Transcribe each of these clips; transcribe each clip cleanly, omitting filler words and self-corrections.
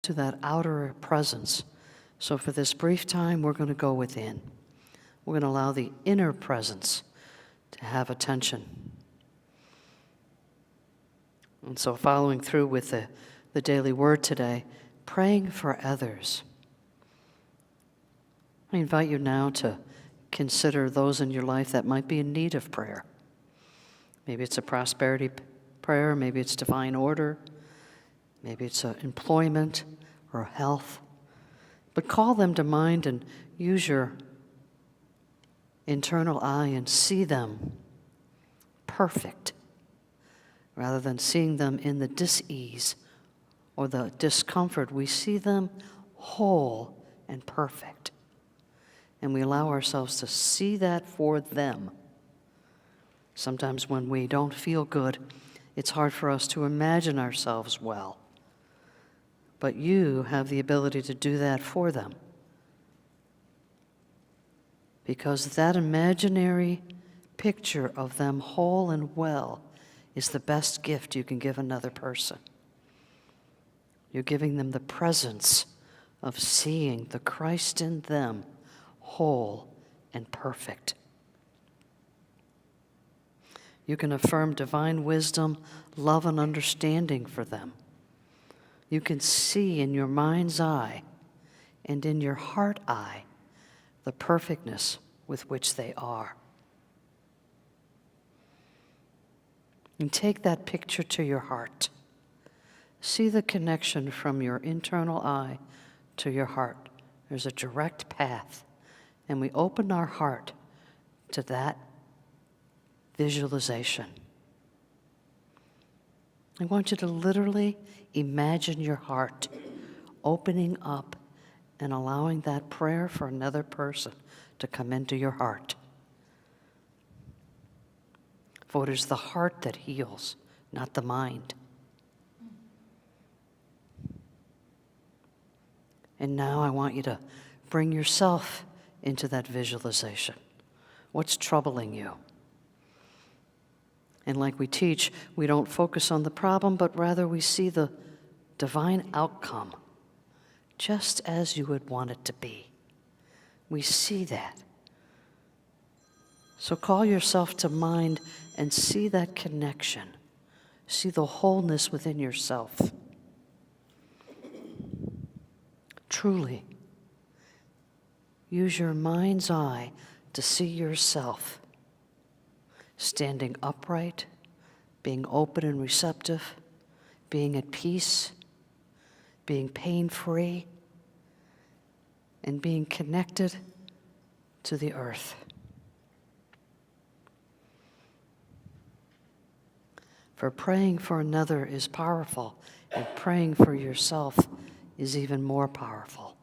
to that outer presence. So for this brief time, we're going to go within. We're going to allow the inner presence to have attention. And so following through with the daily word today, praying for others. I invite you now to consider those in your life that might be in need of prayer. Maybe it's a prosperity prayer, maybe it's divine order, maybe it's employment or health. But call them to mind and use your internal eye and see them perfect, rather than seeing them in the dis-ease or the discomfort. We see them whole and perfect. And we allow ourselves to see that for them. Sometimes when we don't feel good, it's hard for us to imagine ourselves well. But you have the ability to do that for them. Because that imaginary picture of them whole and well is the best gift you can give another person. You're giving them the presence of seeing the Christ in them, whole and perfect. You can affirm divine wisdom, love, and understanding for them. You can see in your mind's eye and in your heart eye the perfectness with which they are. And take that picture to your heart. See the connection from your internal eye to your heart. There's a direct path, and we open our heart to that visualization. I want you to literally imagine your heart opening up and allowing that prayer for another person to come into your heart. For it is the heart that heals, not the mind. And now I want you to bring yourself into that visualization. What's troubling you? And like we teach, we don't focus on the problem, but rather we see the divine outcome, just as you would want it to be. We see that. So call yourself to mind and see that connection. See the wholeness within yourself. Truly, use your mind's eye to see yourself standing upright, being open and receptive, being at peace, being pain-free, and being connected to the earth. For praying for another is powerful, and praying for yourself is even more powerful.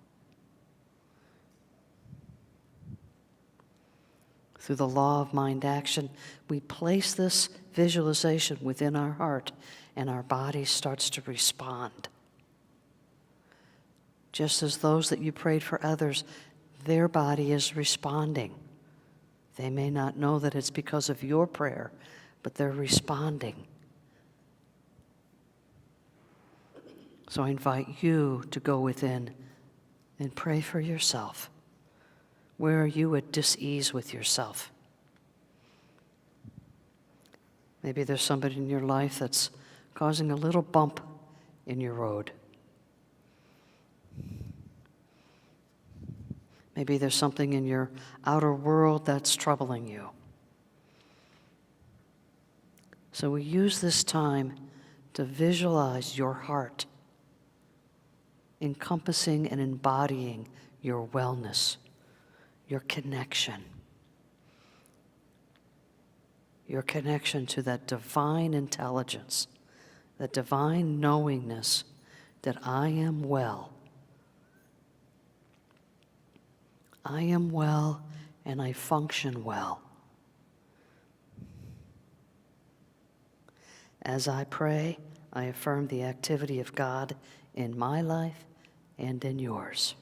Through the law of mind action, we place this visualization within our heart, and our body starts to respond. Just as those that you prayed for others, their body is responding. They may not know that it's because of your prayer, but they're responding. So I invite you to go within and pray for yourself. Where are you at dis-ease with yourself? Maybe there's somebody in your life that's causing a little bump in your road. Maybe there's something in your outer world that's troubling you. So we use this time to visualize your heart, encompassing and embodying your wellness, your connection to that divine intelligence, that divine knowingness that I am well. I am well and I function well. As I pray, I affirm the activity of God in my life and in yours.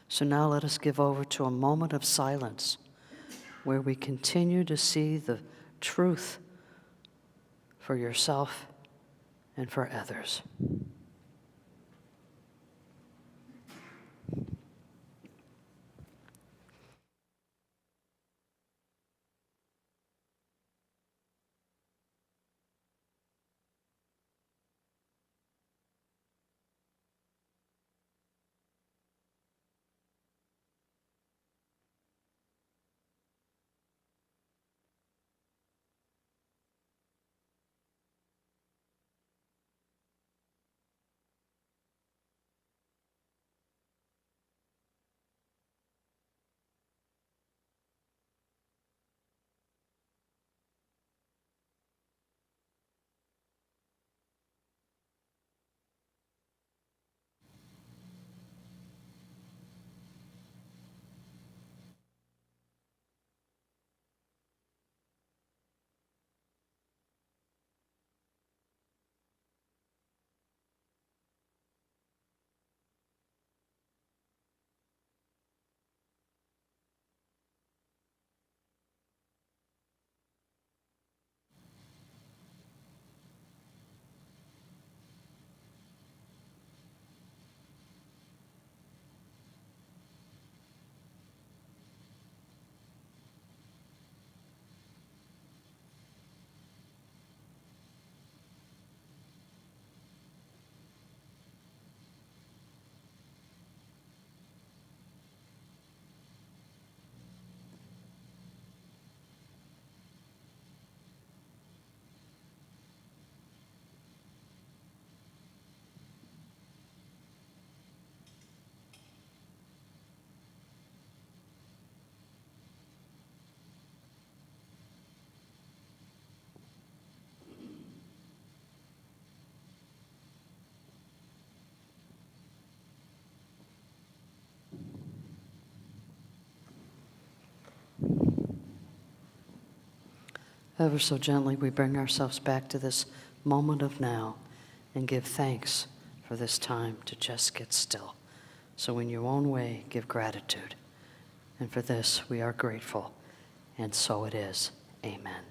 So now let us give over to a moment of silence where we continue to see the truth for yourself and for others. Ever so gently, we bring ourselves back to this moment of now and give thanks for this time to just get still. So in your own way, give gratitude. And for this, we are grateful. And so it is. Amen.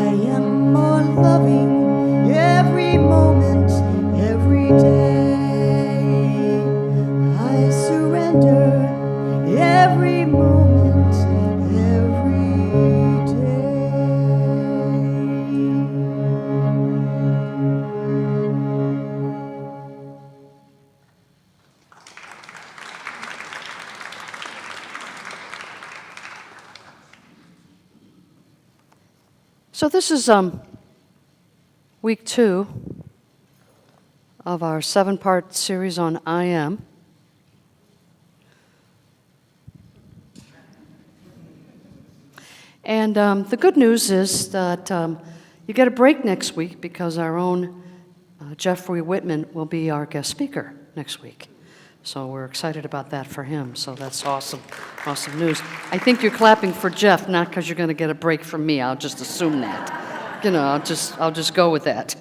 I am So this is week 2 of our 7-part series on I Am. And the good news is that you get a break next week because our own Jeffrey Whitman will be our guest speaker next week. So we're excited about that for him. So that's awesome, awesome news. I think you're clapping for Jeff, not because you're going to get a break from me. I'll just assume that. You know, I'll just go with that.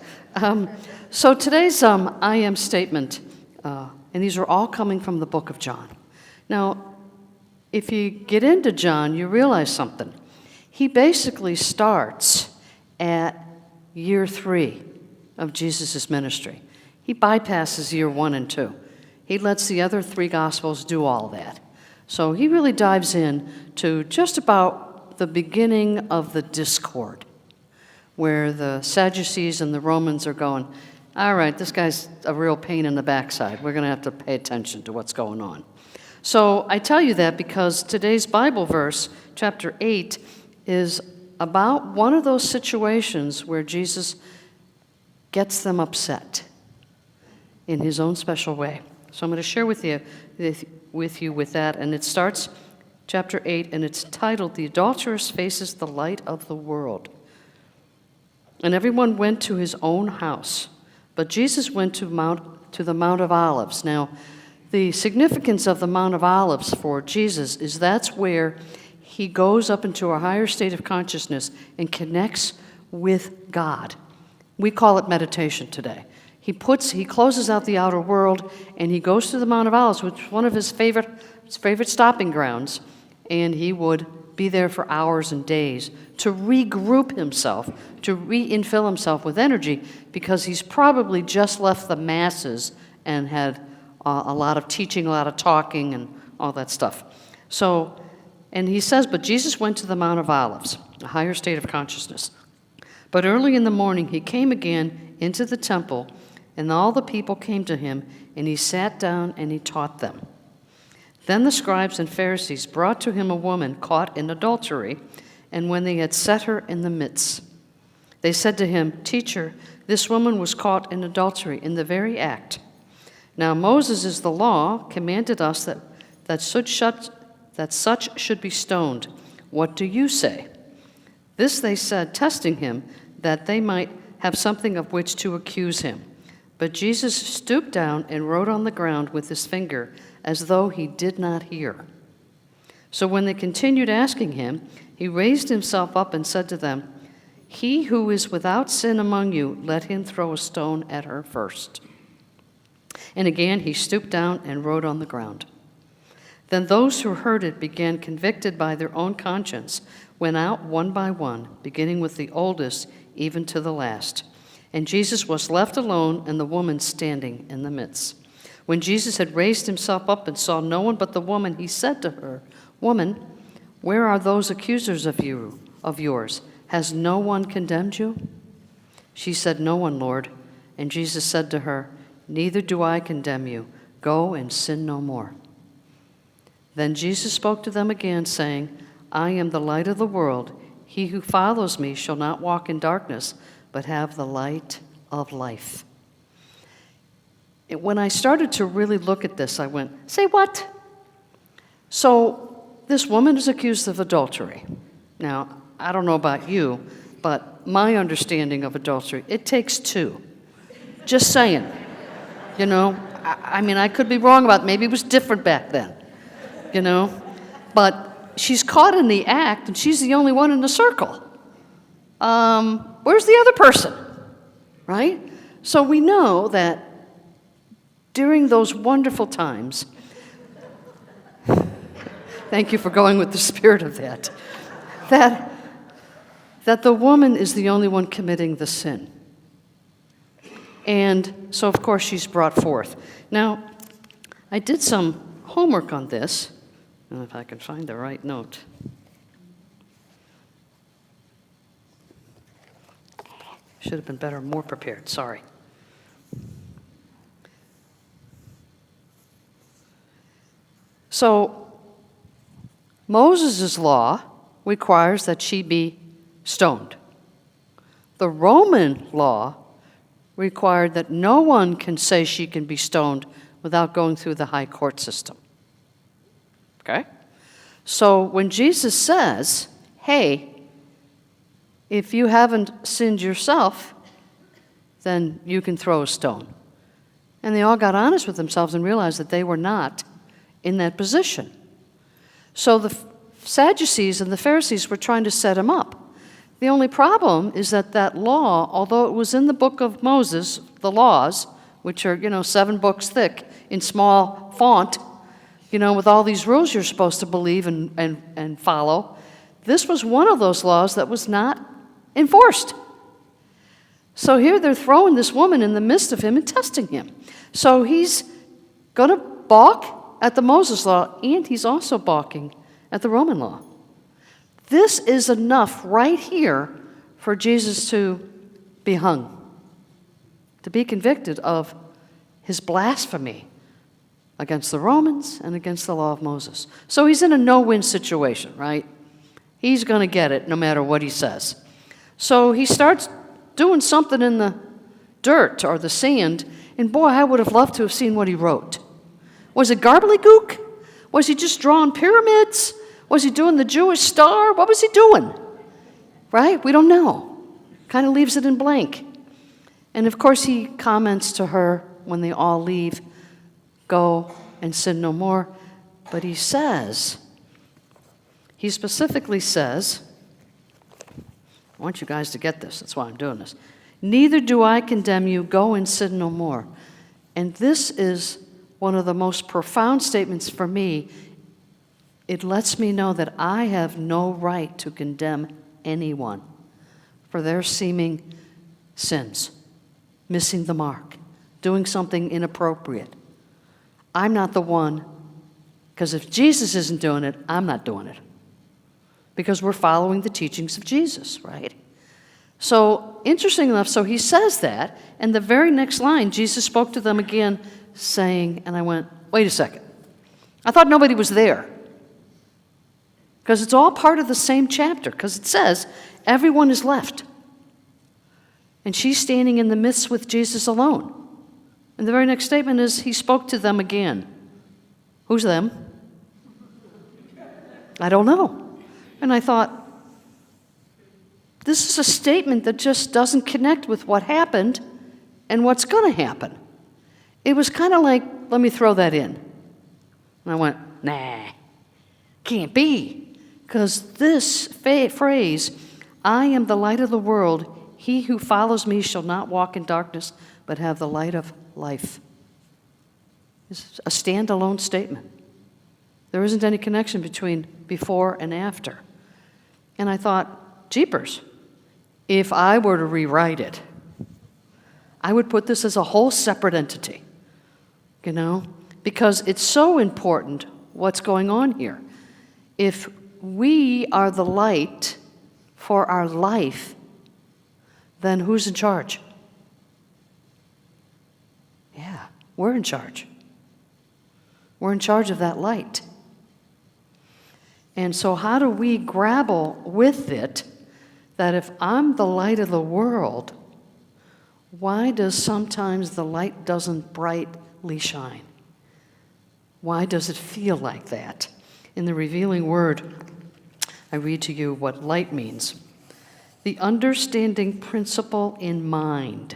So today's I Am statement, and these are all coming from the book of John. Now, if you get into John, you realize something. He basically starts at year 3 of Jesus' ministry. He bypasses year 1 and 2. He lets the other 3 Gospels do all that. So he really dives in to just about the beginning of the discord, where the Sadducees and the Romans are going, all right, this guy's a real pain in the backside. We're going to have to pay attention to what's going on. So I tell you that because today's Bible verse, chapter 8, is about one of those situations where Jesus gets them upset in his own special way. So I'm going to share with you with that, and it starts chapter 8, and it's titled, "The Adulteress Faces the Light of the World." And everyone went to his own house, but Jesus went to the Mount of Olives. Now, the significance of the Mount of Olives for Jesus is that's where he goes up into a higher state of consciousness and connects with God. We call it meditation today. He closes out the outer world, and he goes to the Mount of Olives, which is one of his favorite stopping grounds, and he would be there for hours and days to regroup himself, to re-infill himself with energy, because he's probably just left the masses and had a lot of teaching, a lot of talking, and all that stuff. So, and he says, but Jesus went to the Mount of Olives, a higher state of consciousness. But early in the morning he came again into the temple, and all the people came to him, and he sat down and he taught them. Then the scribes and Pharisees brought to him a woman caught in adultery, and when they had set her in the midst, they said to him, "Teacher, this woman was caught in adultery in the very act. Now Moses' the law commanded us that such should be stoned. What do you say?" This they said, testing him, that they might have something of which to accuse him. But Jesus stooped down and wrote on the ground with his finger, as though he did not hear. So when they continued asking him, he raised himself up and said to them, "He who is without sin among you, let him throw a stone at her first." And again he stooped down and wrote on the ground. Then those who heard it began, convicted by their own conscience, went out one by one, beginning with the oldest, even to the last. And Jesus was left alone, and the woman standing in the midst. When Jesus had raised himself up and saw no one but the woman, he said to her, "Woman, where are those accusers of yours? Has no one condemned you?" She said, "No one, Lord." And Jesus said to her, "Neither do I condemn you. Go and sin no more." Then Jesus spoke to them again, saying, "I am the light of the world. He who follows me shall not walk in darkness, but have the light of life." When I started to really look at this, I went, say what? So this woman is accused of adultery. Now, I don't know about you, but my understanding of adultery, it takes 2. Just saying. You know, I mean, I could be wrong about it. Maybe it was different back then, you know. But she's caught in the act, and she's the only one in the circle. Where's the other person, right? So we know that during those wonderful times, thank you for going with the spirit of that, that the woman is the only one committing the sin. And so, of course, she's brought forth. Now, I did some homework on this, and if I can find the right note. Should have been better, more prepared, sorry. So, Moses' law requires that she be stoned. The Roman law required that no one can say she can be stoned without going through the high court system. Okay? So when Jesus says, hey, if you haven't sinned yourself, then you can throw a stone. And they all got honest with themselves and realized that they were not in that position. So the Sadducees and the Pharisees were trying to set him up. The only problem is that law, although it was in the book of Moses, the laws, which are, 7 books thick in small font, with all these rules you're supposed to believe and follow, this was one of those laws that was not enforced. So here they're throwing this woman in the midst of him and testing him. So he's going to balk at the Moses law, and he's also balking at the Roman law. This is enough right here for Jesus to be hung, to be convicted of his blasphemy against the Romans and against the law of Moses. So he's in a no-win situation, right? He's going to get it no matter what he says. So he starts doing something in the dirt or the sand, and boy, I would have loved to have seen what he wrote. Was it gobbledygook? Was he just drawing pyramids? Was he doing the Jewish star? What was he doing? Right? We don't know. Kind of leaves it in blank. And of course he comments to her when they all leave, go and sin no more. But he specifically says, I want you guys to get this, that's why I'm doing this. Neither do I condemn you, go and sin no more. And this is one of the most profound statements for me. It lets me know that I have no right to condemn anyone for their seeming sins, missing the mark, doing something inappropriate. I'm not the one, because if Jesus isn't doing it, I'm not doing it. Because we're following the teachings of Jesus, right? So, interesting enough, so he says that, and the very next line, Jesus spoke to them again, saying, and I went, wait a second. I thought nobody was there. Because it's all part of the same chapter, because it says, everyone is left. And she's standing in the midst with Jesus alone. And the very next statement is, he spoke to them again. Who's them? I don't know. And I thought, this is a statement that just doesn't connect with what happened and what's going to happen. It was kind of like, let me throw that in. And I went, nah, can't be. Because this phrase, I am the light of the world, he who follows me shall not walk in darkness, but have the light of life. It's a standalone statement. There isn't any connection between before and after. And I thought, jeepers, if I were to rewrite it, I would put this as a whole separate entity, because it's so important what's going on here. If we are the light for our life, then who's in charge? Yeah, we're in charge. We're in charge of that light. And so how do we grapple with it that if I'm the light of the world, why does sometimes the light doesn't brightly shine? Why does it feel like that? In the revealing word, I read to you what light means. The understanding principle in mind.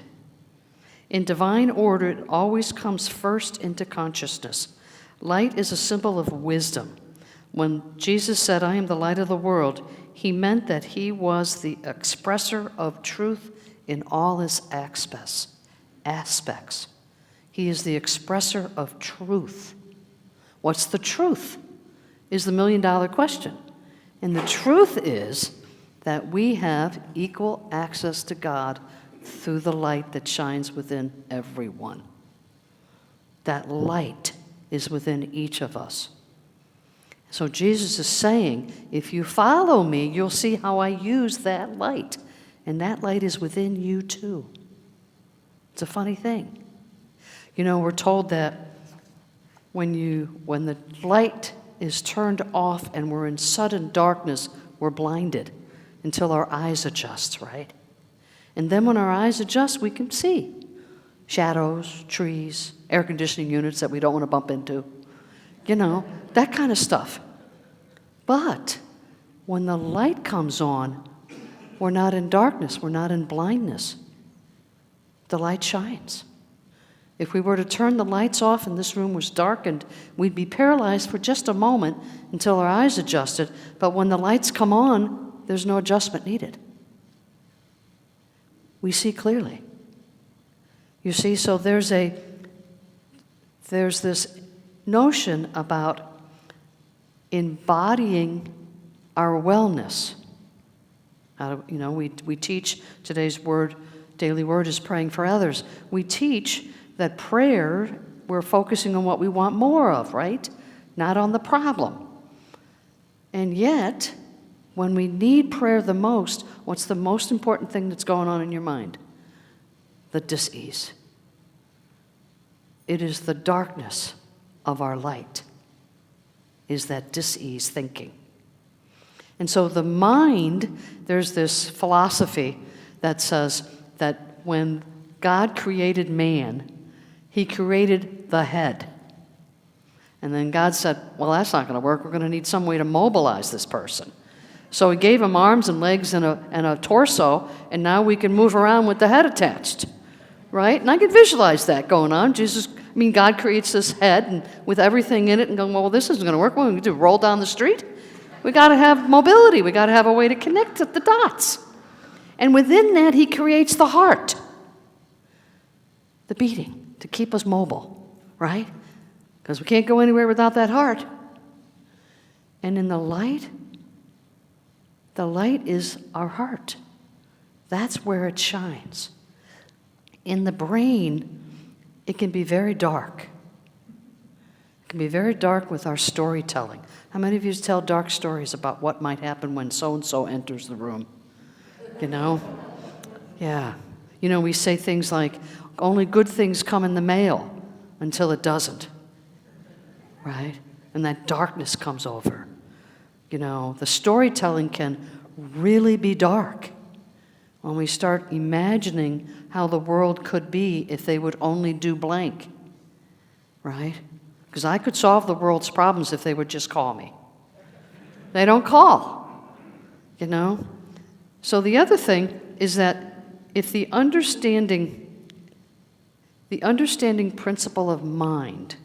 In divine order, it always comes first into consciousness. Light is a symbol of wisdom. When Jesus said, I am the light of the world, he meant that he was the expresser of truth in all his aspects. He is the expresser of truth. What's the truth? Is the million-dollar question. And the truth is that we have equal access to God through the light that shines within everyone. That light is within each of us. So Jesus is saying, if you follow me, you'll see how I use that light. And that light is within you too. It's a funny thing. We're told that when the light is turned off and we're in sudden darkness, we're blinded until our eyes adjust, right? And then when our eyes adjust, we can see shadows, trees, air conditioning units that we don't want to bump into, that kind of stuff. But when the light comes on, we're not in darkness, we're not in blindness. The light shines. If we were to turn the lights off and this room was darkened, we'd be paralyzed for just a moment until our eyes adjusted. But when the lights come on, there's no adjustment needed. We see clearly. You see, so there's this notion about embodying our wellness. We teach today's daily word is praying for others. We teach that prayer, we're focusing on what we want more of, right? Not on the problem. And yet, when we need prayer the most, what's the most important thing that's going on in your mind? The dis-ease. It is the darkness of our light, is that dis-ease thinking. And so the mind, there's this philosophy that says that when God created man, he created the head. And then God said, well, that's not going to work. We're going to need some way to mobilize this person. So he gave him arms and legs and a torso, and now we can move around with the head attached, right? And I can visualize that going on. God creates this head and with everything in it and going, well, this isn't going to work. What are we going to do, roll down the street? We got to have mobility. We got to have a way to connect the dots. And within that, he creates the heart, the beating, to keep us mobile, right? Because we can't go anywhere without that heart. And in the light is our heart. That's where it shines. In the brain, it can be very dark. It can be very dark with our storytelling. How many of you tell dark stories about what might happen when so-and-so enters the room? Yeah. We say things like, only good things come in the mail until it doesn't, right? And that darkness comes over. The storytelling can really be dark when we start imagining how the world could be if they would only do blank, right? Because I could solve the world's problems if they would just call me. They don't call, So the other thing is that if the understanding principle of mind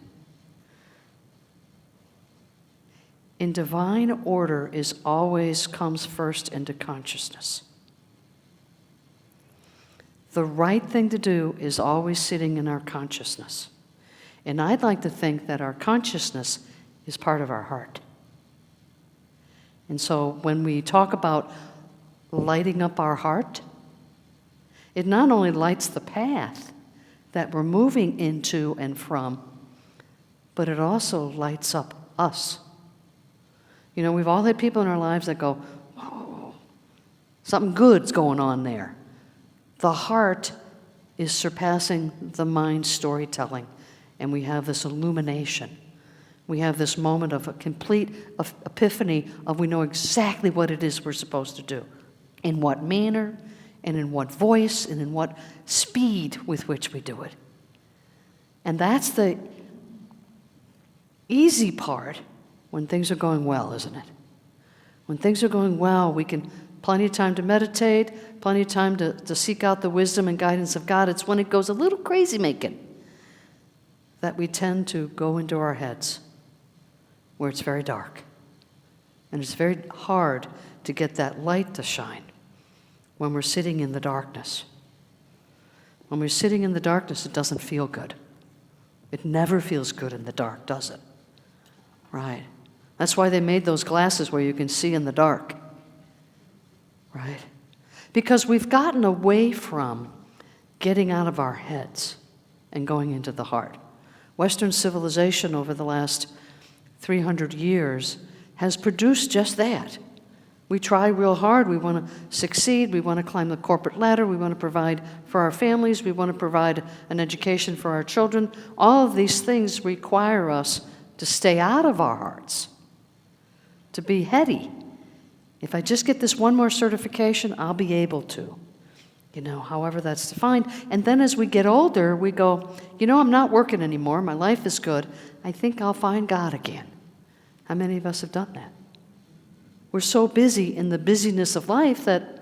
in divine order always comes first into consciousness. The right thing to do is always sitting in our consciousness. And I'd like to think that our consciousness is part of our heart. And so when we talk about lighting up our heart, it not only lights the path that we're moving into and from, but it also lights up us. We've all had people in our lives that go, whoa, something good's going on there. The heart is surpassing the mind's storytelling, and we have this illumination. We have this moment of a complete epiphany of we know exactly what it is we're supposed to do, in what manner, and in what voice, and in what speed with which we do it. And that's the easy part when things are going well, isn't it? When things are going well, we can plenty of time to meditate, plenty of time to seek out the wisdom and guidance of God. It's when it goes a little crazy making that we tend to go into our heads where it's very dark. And it's very hard to get that light to shine when we're sitting in the darkness. When we're sitting in the darkness, it doesn't feel good. It never feels good in the dark, does it? Right. That's why they made those glasses where you can see in the dark. Right? Because we've gotten away from getting out of our heads and going into the heart. Western civilization over the last 300 years has produced just that. We try real hard. We want to succeed. We want to climb the corporate ladder. We want to provide for our families. We want to provide an education for our children. All of these things require us to stay out of our hearts, to be heady. If I just get this one more certification, I'll be able to. however that's defined. And then as we get older, we go, I'm not working anymore. My life is good. I think I'll find God again. How many of us have done that? We're so busy in the busyness of life that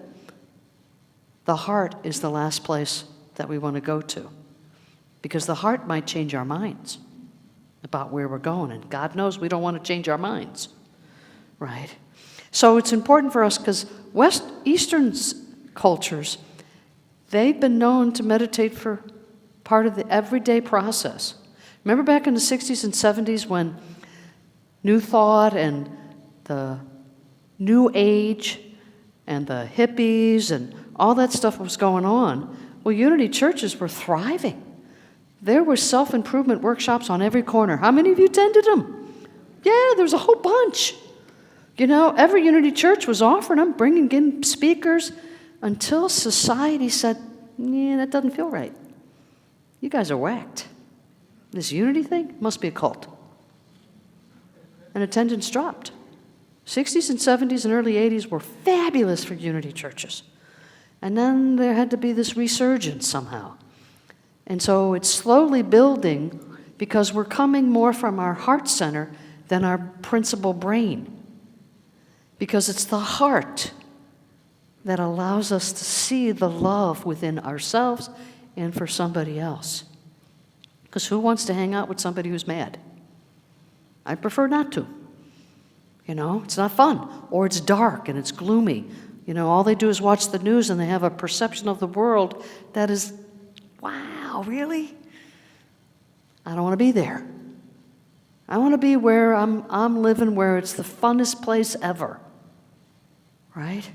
the heart is the last place that we want to go to. Because the heart might change our minds about where we're going. And God knows we don't want to change our minds, right? So it's important for us because Eastern cultures, they've been known to meditate for part of the everyday process. Remember back in the 60s and 70s when New Thought and the New Age and the hippies and all that stuff was going on? Well, Unity churches were thriving. There were self-improvement workshops on every corner. How many of you attended them? Yeah, there's a whole bunch. Every Unity church was offering them, bringing in speakers, until society said, that doesn't feel right. You guys are whacked. This Unity thing must be a cult. And attendance dropped. 60s and 70s and early 80s were fabulous for Unity churches. And then there had to be this resurgence somehow. And so it's slowly building because we're coming more from our heart center than our principal brain. Because it's the heart that allows us to see the love within ourselves and for somebody else. Because who wants to hang out with somebody who's mad? I prefer not to. It's not fun. Or it's dark and it's gloomy. All they do is watch the news and they have a perception of the world that is, wow, really? I don't want to be there. I want to be where I'm living, where it's the funnest place ever. Right?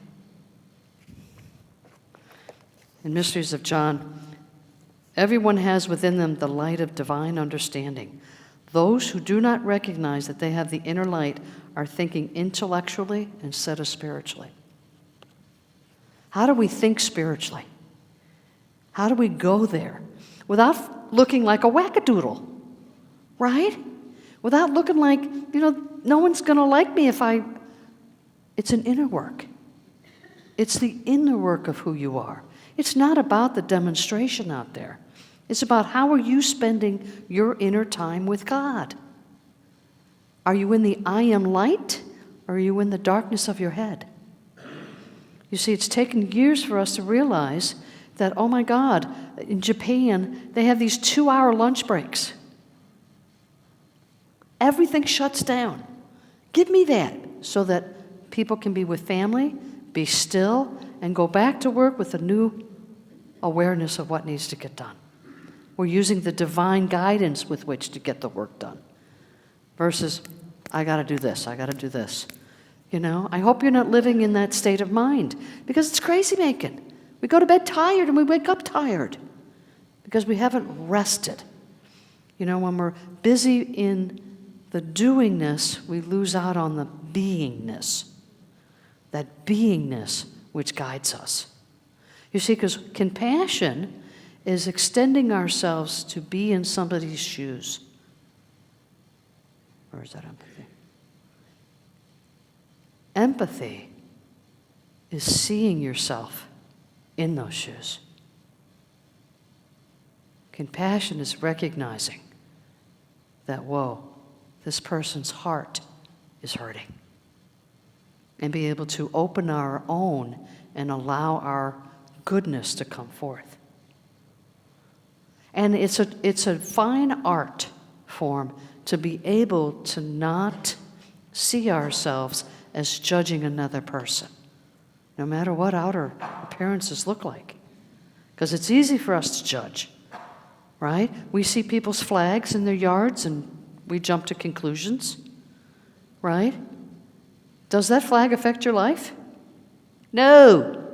In Mysteries of John, everyone has within them the light of divine understanding. Those who do not recognize that they have the inner light are thinking intellectually instead of spiritually. How do we think spiritually? How do we go there without looking like a wackadoodle, right? Without looking like, no one's going to like me if I... It's an inner work. It's the inner work of who you are. It's not about the demonstration out there. It's about how are you spending your inner time with God? Are you in the I am light, or are you in the darkness of your head? You see, it's taken years for us to realize that, oh my God, in Japan, they have these 2-hour lunch breaks. Everything shuts down. Give me that so that people can be with family, be still, and go back to work with a new awareness of what needs to get done. We're using the divine guidance with which to get the work done versus, I got to do this, I got to do this. I hope you're not living in that state of mind because it's crazy making. We go to bed tired and we wake up tired because we haven't rested. When we're busy in the doingness, we lose out on the beingness. That beingness which guides us. You see, because compassion is extending ourselves to be in somebody's shoes. Or is that empathy? Empathy is seeing yourself in those shoes. Compassion is recognizing that, whoa, this person's heart is hurting. And be able to open our own and allow our goodness to come forth. And it's a fine art form to be able to not see ourselves as judging another person, no matter what outer appearances look like. Because it's easy for us to judge, right? We see people's flags in their yards and we jump to conclusions, right? Does that flag affect your life? No,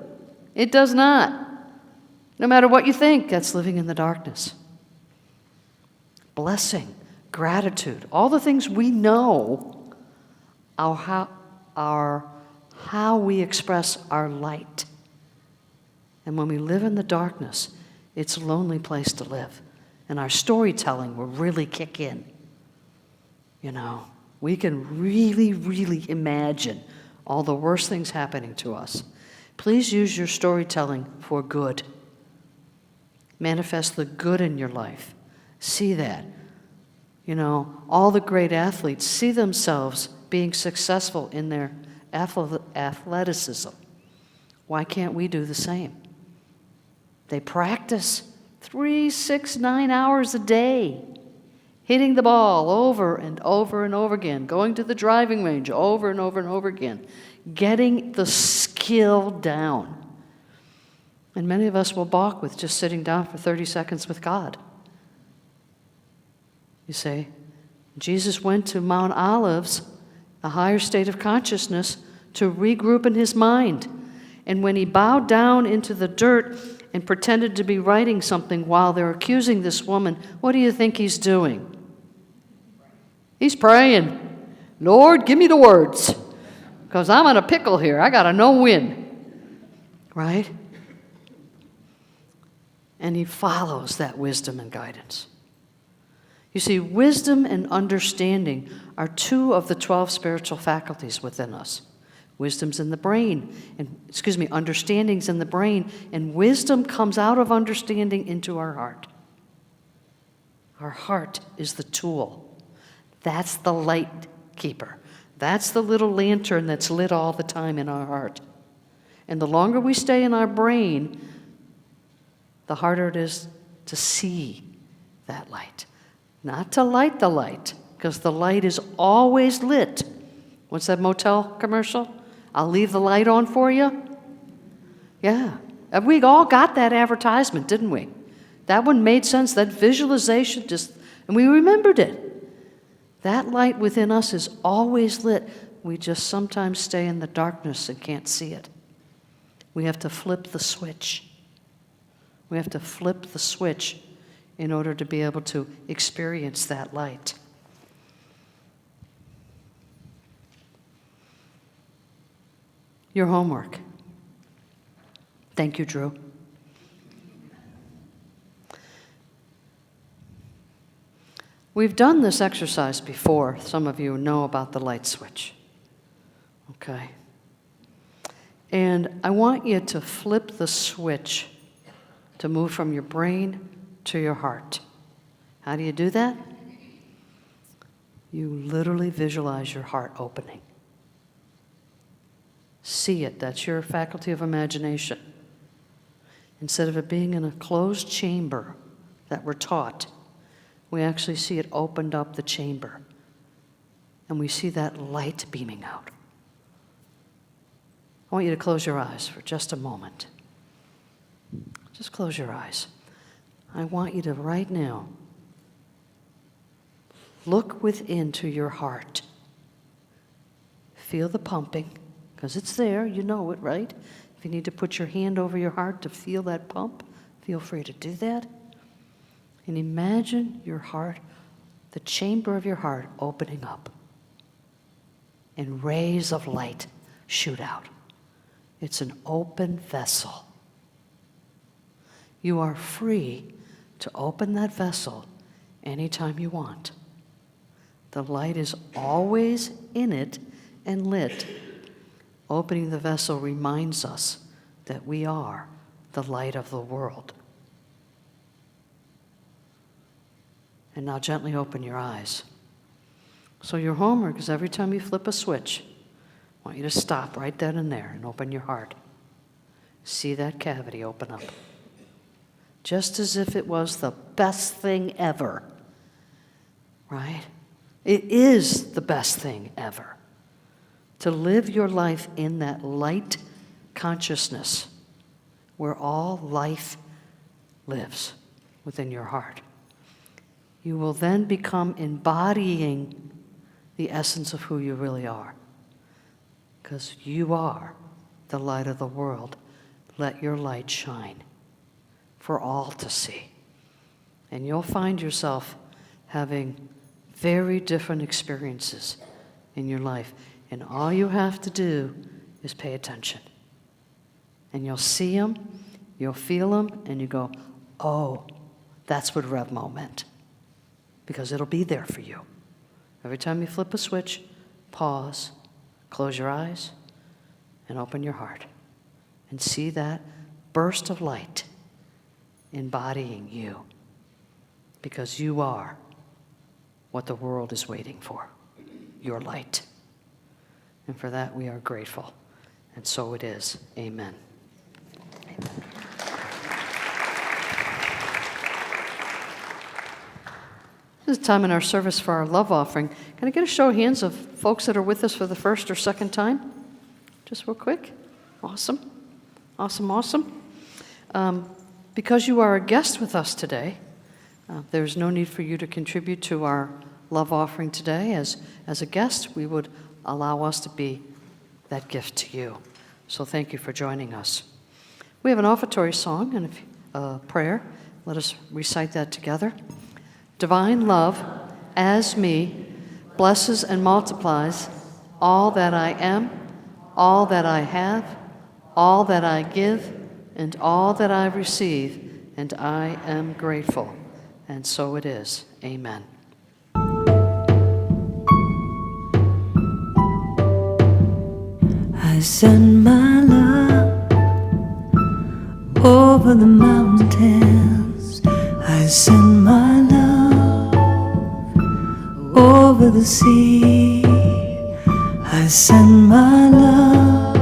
it does not. No matter what you think, that's living in the darkness. Blessing, gratitude, all the things we know are how we express our light. And when we live in the darkness, it's a lonely place to live. And our storytelling will really kick in. We can really, really imagine all the worst things happening to us. Please use your storytelling for good. Manifest the good in your life. See that. You know, all the great athletes see themselves being successful in their athleticism. Why can't we do the same? They practice 3, 6, 9 hours a day, hitting the ball over and over and over again, going to the driving range over and over and over again, getting the skill down. And many of us will balk with just sitting down for 30 seconds with God. You say, Jesus went to Mount Olives, a higher state of consciousness, to regroup in his mind. And when he bowed down into the dirt and pretended to be writing something while they're accusing this woman, what do you think he's doing? He's praying, Lord, give me the words, because I'm in a pickle here. I got to know when. Right? And he follows that wisdom and guidance. You see, wisdom and understanding are 2 of the 12 spiritual faculties within us. Wisdom's in the brain, understanding's in the brain, and wisdom comes out of understanding into our heart. Our heart is the tool. That's the light keeper. That's the little lantern that's lit all the time in our heart. And the longer we stay in our brain, the harder it is to see that light. Not to light the light, because the light is always lit. What's that motel commercial? I'll leave the light on for you. Yeah. And we all got that advertisement, didn't we? That one made sense. That visualization and we remembered it. That light within us is always lit. We just sometimes stay in the darkness and can't see it. We have to flip the switch. We have to flip the switch in order to be able to experience that light. Your homework. Thank you, Drew. We've done this exercise before. Some of you know about the light switch. Okay. And I want you to flip the switch to move from your brain to your heart. How do you do that? You literally visualize your heart opening. See it. That's your faculty of imagination. Instead of it being in a closed chamber that we're taught, we actually see it opened up the chamber. And we see that light beaming out. I want you to close your eyes for just a moment. Just close your eyes. I want you to right now look within to your heart. Feel the pumping, because it's there, you know it, right? If you need to put your hand over your heart to feel that pump, feel free to do that. And imagine your heart, the chamber of your heart opening up, and rays of light shoot out. It's an open vessel. You are free to open that vessel anytime you want. The light is always in it and lit. Opening the vessel reminds us that we are the light of the world. And now gently open your eyes. So your homework is every time you flip a switch, I want you to stop right then and there and open your heart. See that cavity open up. Just as if it was the best thing ever, right? It is the best thing ever. To live your life in that light consciousness where all life lives within your heart. You will then become embodying the essence of who you really are. Because you are the light of the world. Let your light shine for all to see. And you'll find yourself having very different experiences in your life. And all you have to do is pay attention. And you'll see them, you'll feel them, and you go, oh, that's what Rev Mo meant. Because it'll be there for you. Every time you flip a switch, pause, close your eyes, and open your heart. and see that burst of light embodying you, because you are what the world is waiting for, your light. And for that we are grateful. And so it is. Amen. Amen. This is time in our service for our love offering. Can I get a show of hands of folks that are with us for the first or second time? Just real quick. Awesome. Awesome, awesome. Because you are a guest with us today, there's no need for you to contribute to our love offering today. As a guest, we would allow us to be that gift to you. So thank you for joining us. We have an offertory song and a prayer. Let us recite that together. Divine love, as me, blesses and multiplies all that I am, all that I have, all that I give, and all that I receive, and I am grateful. And so it is. Amen. I send my love over the mountains. I send my love over the sea. I send my love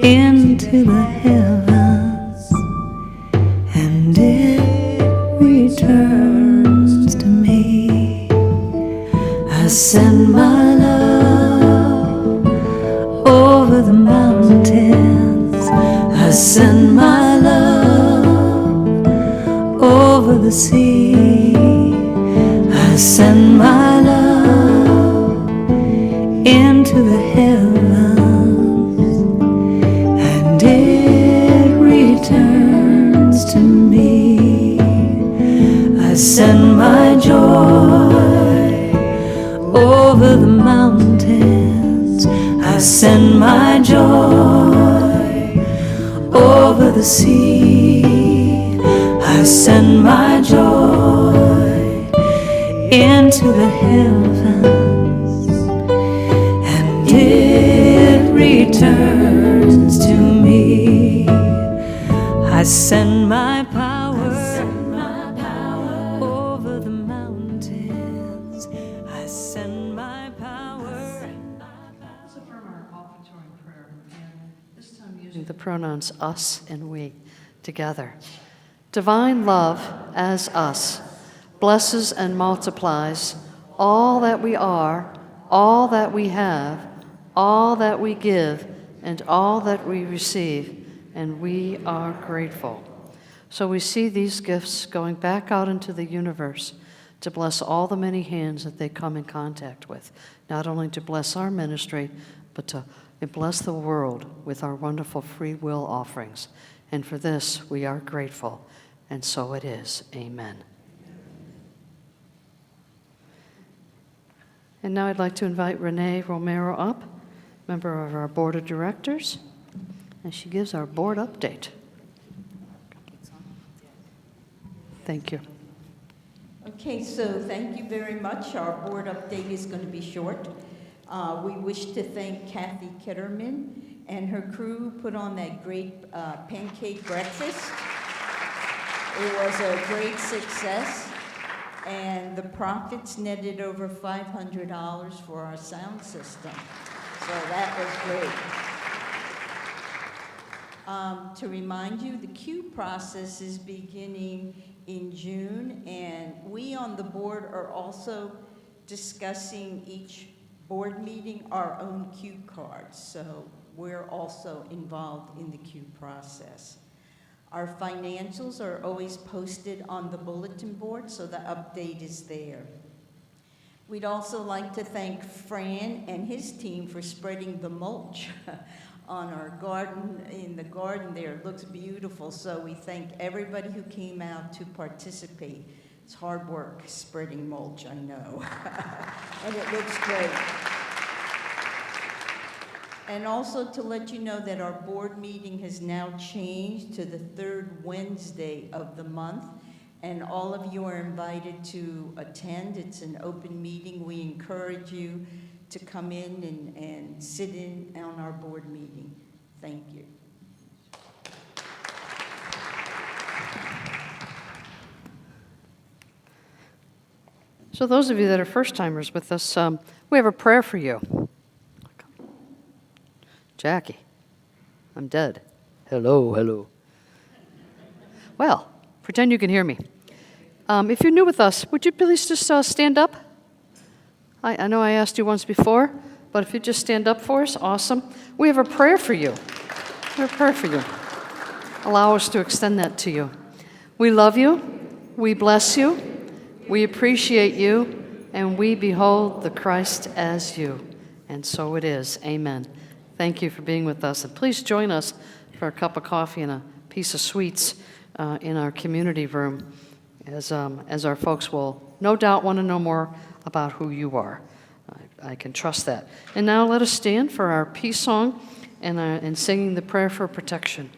into the heavens, and it returns to me. I send my love over the mountains. I send my love over the sea. I send my love into the heavens, and it returns to me. I send my joy over the mountains. I send my joy over the sea. I send my joy into the heavens, and it returns to me. I send my power over the mountains. I send my power. Let's affirm our offertory prayer, and this time using the pronouns us and we together. Divine love as us blesses and multiplies all that we are, all that we have, all that we give, and all that we receive, and we are grateful. So we see these gifts going back out into the universe to bless all the many hands that they come in contact with, not only to bless our ministry, but to bless the world with our wonderful free will offerings. And for this, we are grateful, and so it is. Amen. And now I'd like to invite Renee Romero up, member of our board of directors, and she gives our board update. Thank you. Okay, so thank you very much. Our board update is going to be short. We wish to thank Kathy Kitterman and her crew who put on that great pancake breakfast. It was a great success, and the profits netted over $500 for our sound system. So that was great. To remind you, the queue process is beginning in June, and we on the board are also discussing each board meeting our own queue cards. So we're also involved in the queue process. Our financials are always posted on the bulletin board, so the update is there. We'd also like to thank Fran and his team for spreading the mulch on our garden. In the garden there, it looks beautiful, so we thank everybody who came out to participate. It's hard work spreading mulch, I know, and it looks great. And also to let you know that our board meeting has now changed to the third Wednesday of the month, and all of you are invited to attend. It's an open meeting. We encourage you to come in and sit in on our board meeting. Thank you. So those of you that are first-timers with us, we have a prayer for you. Jackie, I'm dead. Hello, hello. Well, pretend you can hear me. If you're new with us, would you please just stand up? I know I asked you once before, but if you just stand up for us, awesome. We have a prayer for you. We have a prayer for you. Allow us to extend that to you. We love you. We bless you. We appreciate you. And we behold the Christ as you. And so it is. Amen. Thank you for being with us. And please join us for a cup of coffee and a piece of sweets in our community room as our folks will no doubt want to know more about who you are. I can trust that. And now let us stand for our peace song and singing the prayer for protection.